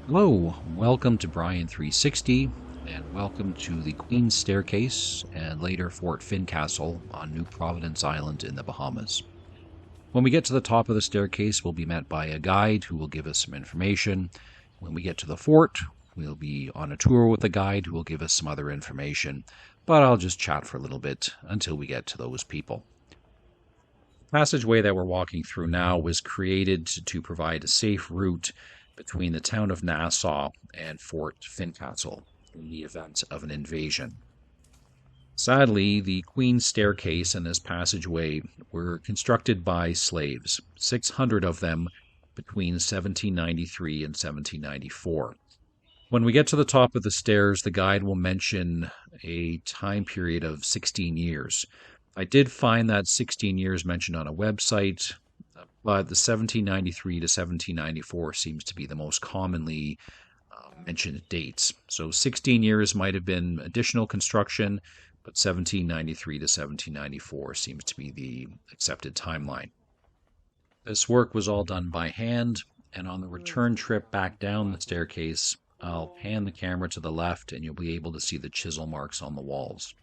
Hello, welcome to Brian 360, and welcome to the Queen's Staircase and later Fort Fincastle on New Providence Island in the Bahamas. When we get to the top of the staircase, we'll be met by a guide who will give us some information. When we get to the fort, we'll be on a tour with a guide who will give us some other information, but I'll just chat for a little bit until we get to those people. The passageway that we're walking through now was created to provide a safe route between the town of Nassau and Fort Fincastle in the event of an invasion. Sadly, the Queen's Staircase and this passageway were constructed by slaves, 600 of them between 1793 and 1794. When we get to the top of the stairs, the guide will mention a time period of 16 years. I did find that 16 years mentioned on a website, but the 1793 to 1794 seems to be the most commonly mentioned dates. So 16 years might have been additional construction, but 1793 to 1794 seems to be the accepted timeline. This work was all done by hand, and on the return trip back down the staircase, I'll pan the camera to the left and you'll be able to see the chisel marks on the walls.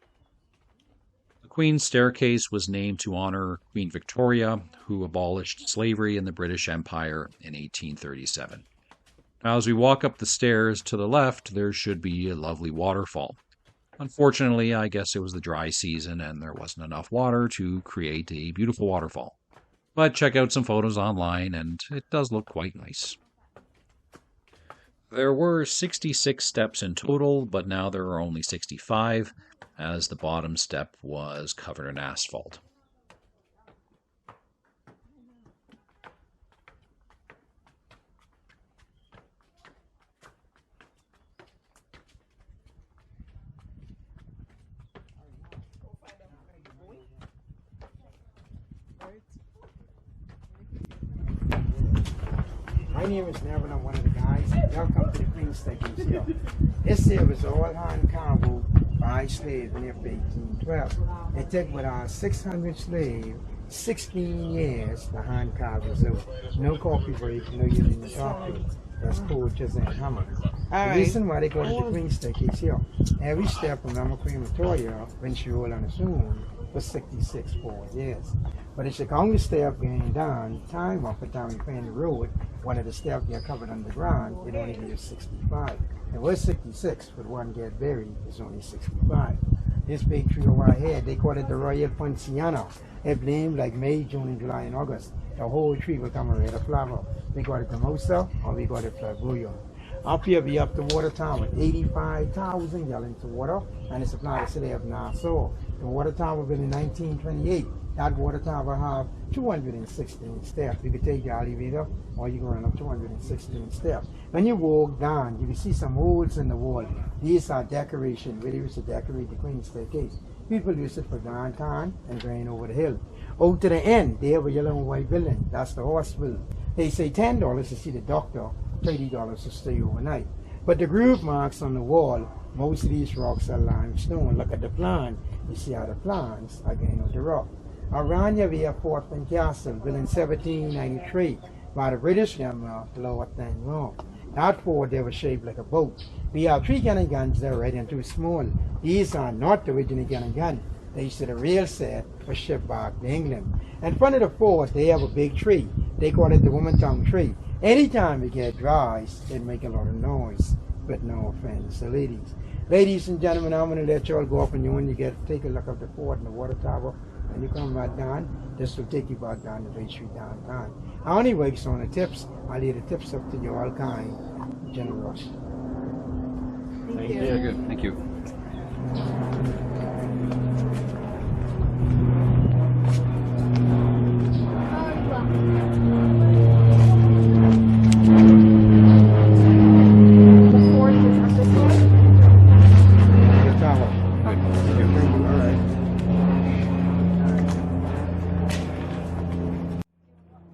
The Queen's Staircase was named to honor Queen Victoria, who abolished slavery in the British Empire in 1837. Now, as we walk up the stairs to the left, there should be a lovely waterfall. Unfortunately, I guess it was the dry season and there wasn't enough water to create a beautiful waterfall. But check out some photos online and it does look quite nice. There were 66 steps in total, but now there are only 65, as the bottom step was covered in asphalt. My name is Neville. I'm one of the guys. Welcome to the Queen's Staircase here. This here was all hand carved by slaves in after 1812. It took with our 600 slaves 16 years to hand carve this out. No coffee break, no using the coffee. That's called chisel and hammer. The reason why they call it the Queen's Staircase here, every step from Mama Queen Victoria, when she rolled on its own, for 66 forward years. But if you count the step going down, time up and down you find the road, one of the steps get covered underground, it only gives 65. It was 66, but one get buried, it's only 65. This big tree over here, they call it the Royal Poinciana. It named like May, June, and July, and August. The whole tree will come a red flower. We got it mimosa, or we got it flamboyant. Up here, we up the water tower with 85,000 gallons of water, and it's supplied to the city of Nassau. The water tower built in 1928. That water tower have 216 steps. You can take the elevator, or you can run up 216 steps. When you walk down, you can see some holes in the wall. These are decoration, where they used to decorate the Queen's Staircase. People use it for downtown and going over the hill. Over to the end, they have a yellow and white building. That's the hospital. They say $10 to see the doctor, $30 to stay overnight. But the groove marks on the wall, most of these rocks are limestone. Look at the plan. You see how the plans are going with the rock. Around here we have Fort Fincastle, built in 1793 by the British Admiral Lord Nassau. That fort, they were shaped like a boat. We have 3 cannon guns that are red and 2 small. These are not the original cannon gun. They used to the real set for ship back to England. In front of the fort, they have a big tree. They call it the woman tongue tree. Anytime it gets dry, it make a lot of noise, but no offense to ladies. Ladies and gentlemen, I'm going to let y'all go up and when you take a look at the fort and the water tower, and you come back down, this will take you back down to Bay Street downtown. I only works on the tips. I'll leave the tips up to you all kind, generous. Thank you. Yeah, good. Thank you.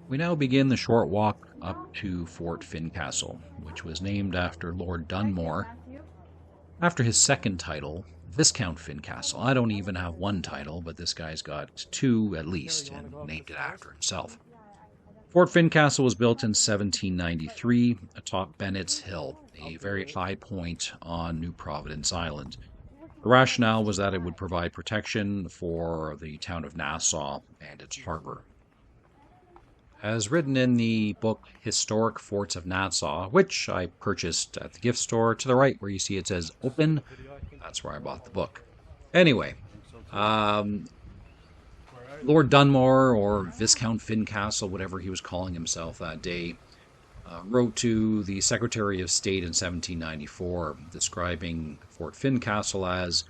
We now begin the short walk up to Fort Fincastle, which was named after Lord Dunmore, after his second title, Viscount Fincastle. I don't even have one title, but this guy's got 2 at least, and named it after himself. Fort Fincastle was built in 1793 atop Bennett's Hill, a very high point on New Providence Island. The rationale was that it would provide protection for the town of Nassau and its harbor. As written in the book Historic Forts of Nassau, which I purchased at the gift store to the right where you see it says open, that's where I bought the book. Anyway, Lord Dunmore, or Viscount Fincastle, whatever he was calling himself that day, wrote to the Secretary of State in 1794, describing Fort Fincastle as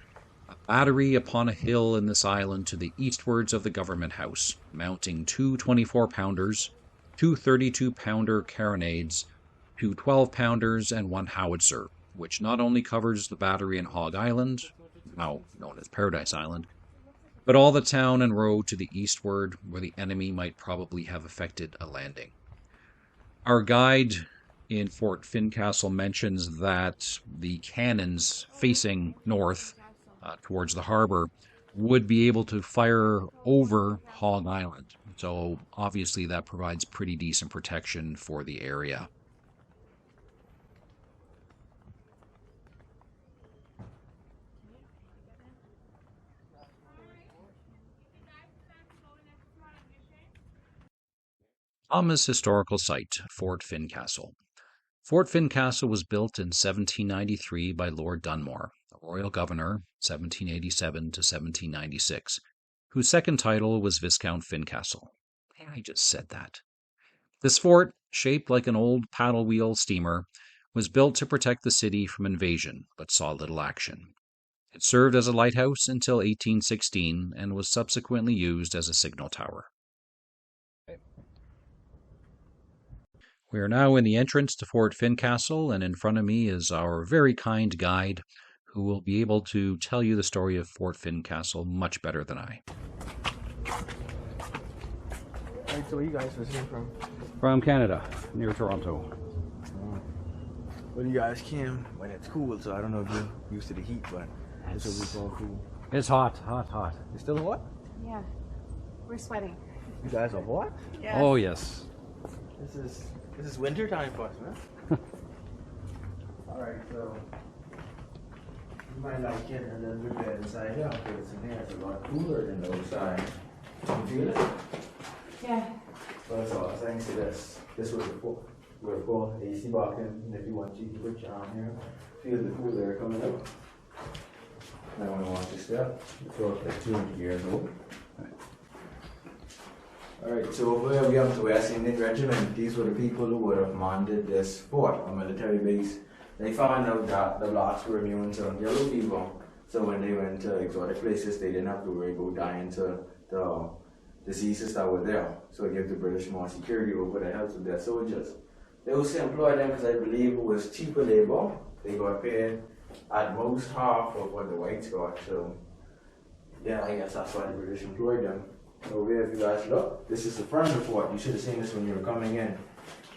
a battery upon a hill in this island to the eastwards of the government house, mounting two 24-pounders, two 32-pounder carronades, two 12-pounders, and one howitzer, which not only covers the battery in Hog Island, now known as Paradise Island, but all the town and road to the eastward where the enemy might probably have effected a landing. Our guide in Fort Fincastle mentions that the cannons facing north towards the harbor would be able to fire over Hog Island. So obviously that provides pretty decent protection for the area. Bahamas Historical Site, Fort Fincastle. Fort Fincastle was built in 1793 by Lord Dunmore, the Royal Governor, 1787 to 1796, whose second title was Viscount Fincastle. I just said that. This fort, shaped like an old paddle wheel steamer, was built to protect the city from invasion, but saw little action. It served as a lighthouse until 1816 and was subsequently used as a signal tower. We are now in the entrance to Fort Fincastle, and in front of me is our very kind guide who will be able to tell you the story of Fort Fincastle much better than I. Alright, so where you guys visiting from? From Canada, near Toronto. Well, you guys came when it's cool, so I don't know if you're used to the heat, but this is what we call cool. It's hot, hot, hot. It's still hot? Yeah, we're sweating. You guys are hot? Yes. Oh, yes. This is winter time for us, man. Alright, so you might like getting a little bit better inside here because in here it's a lot cooler than the outside. You feel it? Yeah. But it's all thanks to this. This was we're called AC box in, and if you want you can put your arm here. Feel the cool air coming out. Now I want to watch this step. It's like 200 years old. Alright, so over here we have the West Indian Regiment. These were the people who would have commanded this fort, a military base. They found out that the blacks were immune to yellow fever, so when they went to exotic places, they didn't have to worry about dying to the diseases that were there. So it gave the British more security over the health of their soldiers. They also employed them because I believe it was cheaper labor. They got paid at most half of what the whites got, so yeah, I guess that's why the British employed them. Over here, if you guys look, this is the front of the fort. You should have seen this when you were coming in.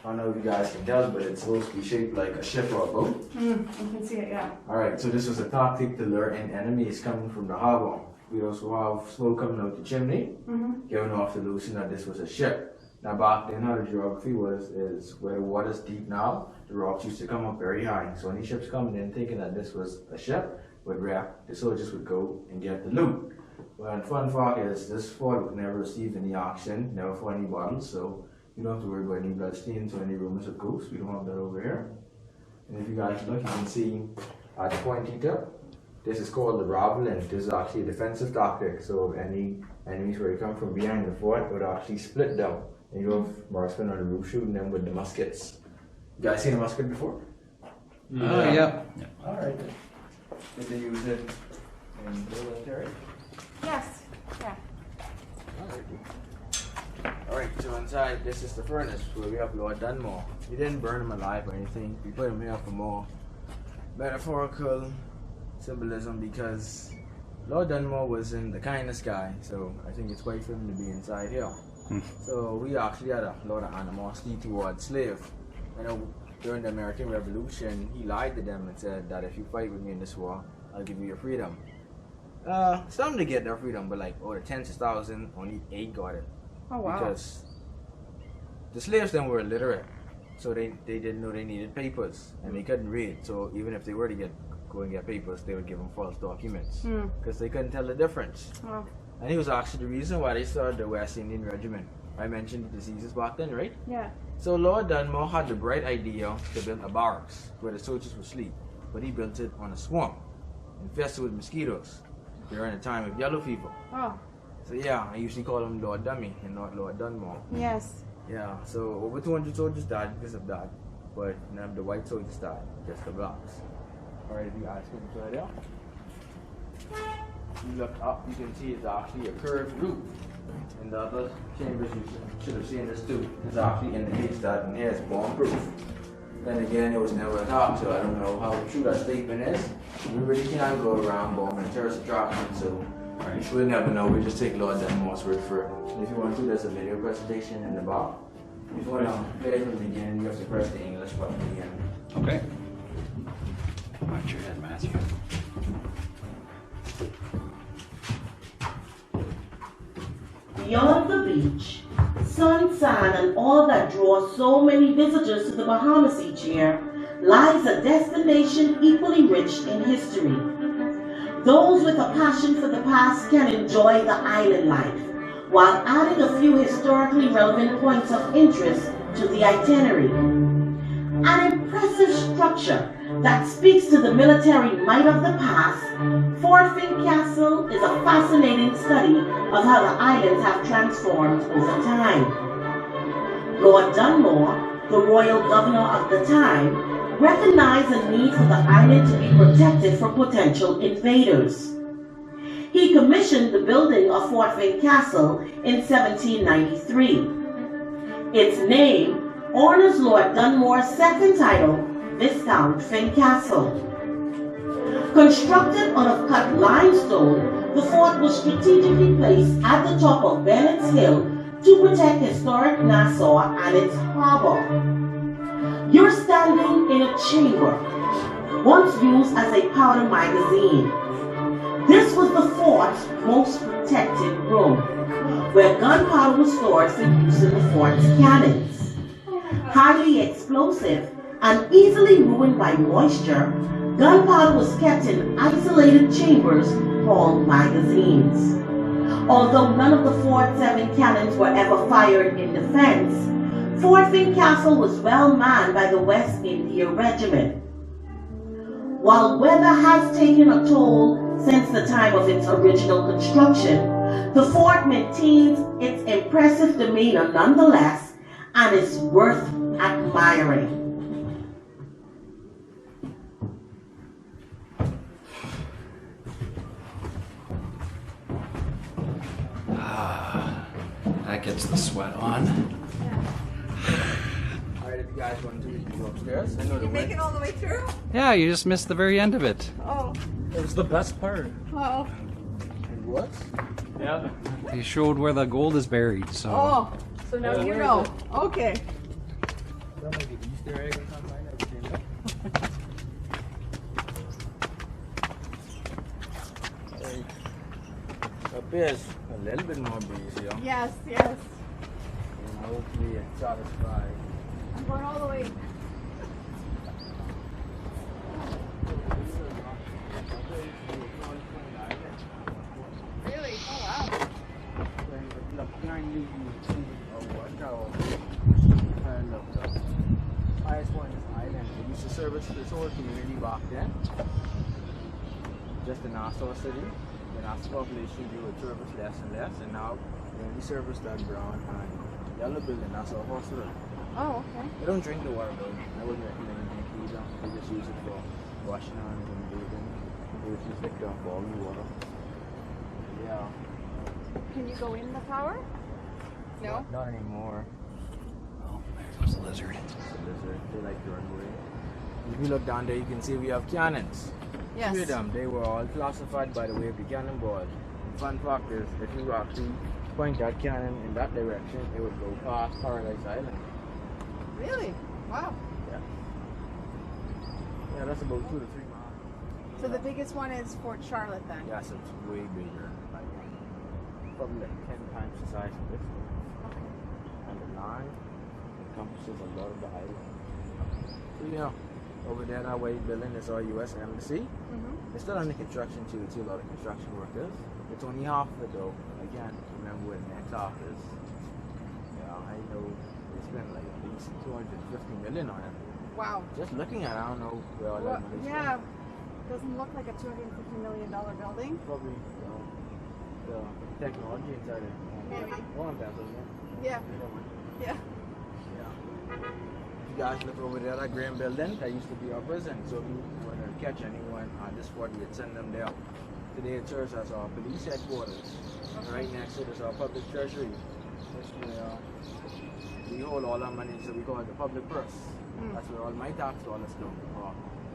I don't know if you guys can tell, but it's supposed to be shaped like a ship or a boat. You can see it, yeah. Alright, so this was a tactic to lure in enemies coming from the harbor. We also have smoke coming out the chimney, giving off the illusion that this was a ship. Now back then, how the geography was, is where the water's deep now, the rocks used to come up very high. So any ships coming in thinking that this was a ship would react, the soldiers would go and get the loot. Well, fun fact is, this fort was never received any auction, never fought any battles, so you don't have to worry about any bloodstains or any rumors of ghosts. We don't have that over here. And if you guys look, you can see at the pointy tip, this is called the raveling. This is actually a defensive tactic, so if any enemies were to come from behind the fort, it would actually split them. And you have marksmen on the roof shooting them with the muskets. You guys seen a musket before? Yeah. Alright. Did they use it in the military? Yes, yeah. Alright, so inside, this is the furnace where we have Lord Dunmore. We didn't burn him alive or anything. We put him here for more metaphorical symbolism because Lord Dunmore was in the kindest guy, so I think it's quite for him to be inside here. So we actually had a lot of animosity towards slaves. I know during the American Revolution, he lied to them and said that if you fight with me in this war, I'll give you your freedom. Some to get their freedom, but like, the tens of thousands, only 8 got it. Oh, wow. Because the slaves then were illiterate, so they didn't know they needed papers, and they couldn't read. So even if they were to go and get papers, they would give them false documents because they couldn't tell the difference. Oh. And he was actually the reason why they started the West Indian Regiment. I mentioned the diseases back then, right? Yeah. So Lord Dunmore had the bright idea to build a barracks where the soldiers would sleep, but he built it on a swamp, infested with mosquitoes during the time of yellow fever. Oh. So yeah, I usually call him Lord Dummy and not Lord Dunmore. Yes. Yeah, so over 200 soldiers died because of that, but none of the white soldiers died, just the blacks. Alright, if you guys can try it out. You look up, you can see it's actually a curved roof. In the other chambers, you should have seen this too. This actually indicates that in here it's bomb-proof. Then again, it was never attacked, so I don't know how true that statement is. We really can't go around bombing tourist attractions, so we'll never know. We just take Lord Dunmore's word for it. And if you want to, there's a video presentation in the back. If you want to play it from the beginning, you have to press the English button again. Okay. Watch your head, Matthew. Beyond the beach, sun, sand, and all that draws so many visitors to the Bahamas each year, lies a destination equally rich in history. Those with a passion for the past can enjoy the island life, while adding a few historically relevant points of interest to the itinerary. An impressive structure that speaks to the military might of the past, Fort Fincastle is a fascinating study of how the islands have transformed over time. Lord Dunmore, the royal governor of the time, recognized the need for the island to be protected from potential invaders. He commissioned the building of Fort Fincastle in 1793. Its name honors Lord Dunmore's second title, Viscount Fincastle. Constructed out of cut limestone, the fort was strategically placed at the top of Bennett's Hill to protect historic Nassau and its harbor. You're standing in a chamber, once used as a powder magazine. This was the fort's most protected room, where gunpowder was stored for use in the fort's cannons. Highly explosive and easily ruined by moisture, gunpowder was kept in isolated chambers called magazines. Although none of the fort's 7 cannons were ever fired in defense, Fort Fincastle was well manned by the West India Regiment. While weather has taken a toll since the time of its original construction, the fort maintains its impressive demeanor nonetheless and is worth admiring. That gets the sweat on. Alright, if you guys want to go upstairs, I know the You make way. it all the way through? Yeah, you just missed the very end of it. Oh. It was the best part. Oh. And what? Yeah. He showed where the gold is buried, so. Oh. So now you know. Okay. That might be the Easter egg or something like that. Up here is a little bit more breezy, yeah. Yes, yes. And hopefully it's satisfied. I'm going all the way. Really? Oh wow. Look behind you, you see kind of the highest point in this island. They used to service this whole community back then. Just in Nassau City. The Nassau population grew with service less and less, and now they only service that brown and yellow building, Nassau Hospital. Oh, okay. They don't drink the water though. I wouldn't recommend drinking either. They just use it for washing hands and bathing. They just like the boiling water. Yeah. Can you go in the tower? No? Not anymore. Oh, there goes the lizard. It's a lizard. They like to run away. If you look down there, you can see we have cannons. Yes. Three of them. They were all classified by the way of the cannonball. The fun fact is, if you actually point that cannon in that direction, it would go past Paradise Island. Really? Wow. Yeah. Yeah, that's about 2 to 3 miles. So the biggest one is Fort Charlotte then? Yes, it's way bigger. Like, probably like 10 times the size of this one. And the line, encompasses a lot of the island. So, you know, over there, that white building is our U.S. Embassy. It's still under construction too. It's a lot of construction workers. It's only half of it though. I can't remember where the next half is. Yeah, I know they spent like at least 250 million on it. Wow. Just looking at it, I don't know where all that money's Yeah. Doesn't look like a $250 million building. Probably the technology inside it. Maybe. One of them, isn't it? Yeah. Either one. Yeah. Yeah. If you guys look over there, that grand building, that used to be our prison. So if you want to catch anyone on this spot, you'd send them there. Today it serves as our police headquarters. Right next to it is our public treasury. That's where we hold all our money, so we call it the public purse. That's where all my tax dollars go. Or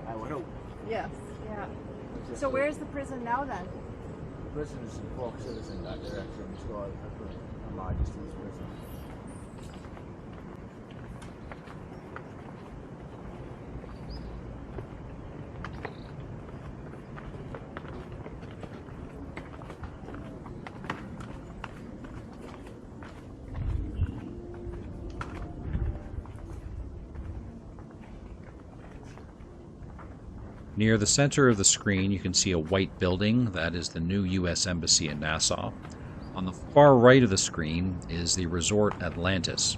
I would hope. Yes. Yeah. So where's the prison now then? The prison is in Fort Fincastle in that direction. It's called Her Majesty's Prison. Near the center of the screen, you can see a white building. That is the new U.S. Embassy in Nassau. On the far right of the screen is the resort Atlantis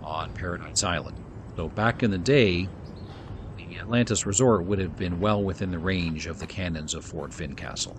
on Paradise Island. So back in the day, the Atlantis resort would have been well within the range of the cannons of Fort Fincastle.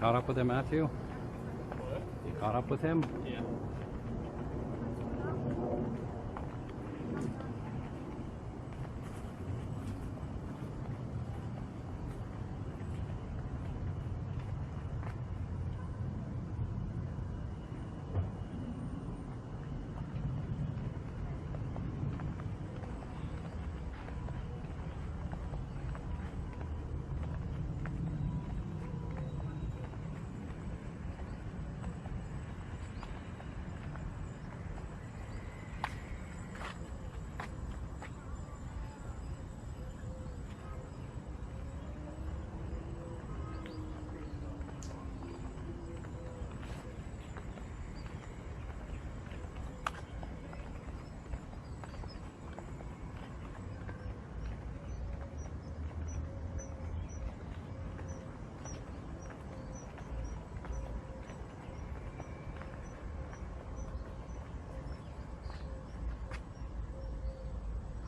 Caught up with him, Matthew? You caught up with him? Yeah.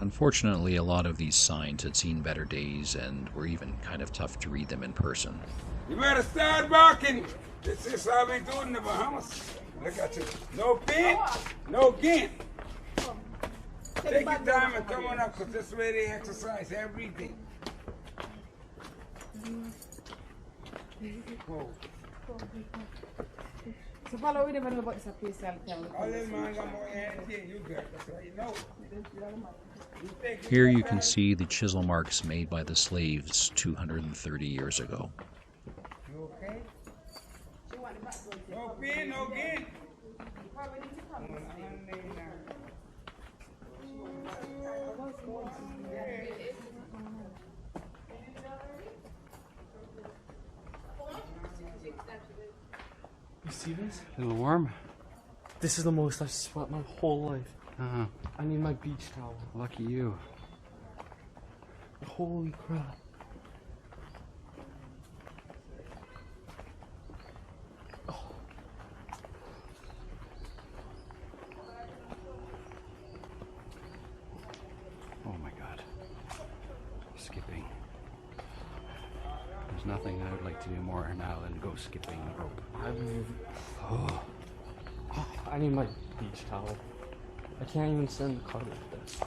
Unfortunately, a lot of these signs had seen better days and were even kind of tough to read them in person. You better start barking. This is how we do in the Bahamas. Look at you. No pain, no gain. Take your time and come on up, because this way they exercise everything. Whoa. So follow with them and about this place. All this man got more hands than you got. That's right. You know. Here you can see the chisel marks made by the slaves 230 years ago. You okay? No pain, no gain. You see this? A little warm? This is the most I've sweat my whole life. Uh-huh. I need my beach towel. Lucky you. Holy crap. Oh my god. Skipping. There's nothing I would like to do more now than go skipping rope. I need my beach towel. I can't even sit in the car like this.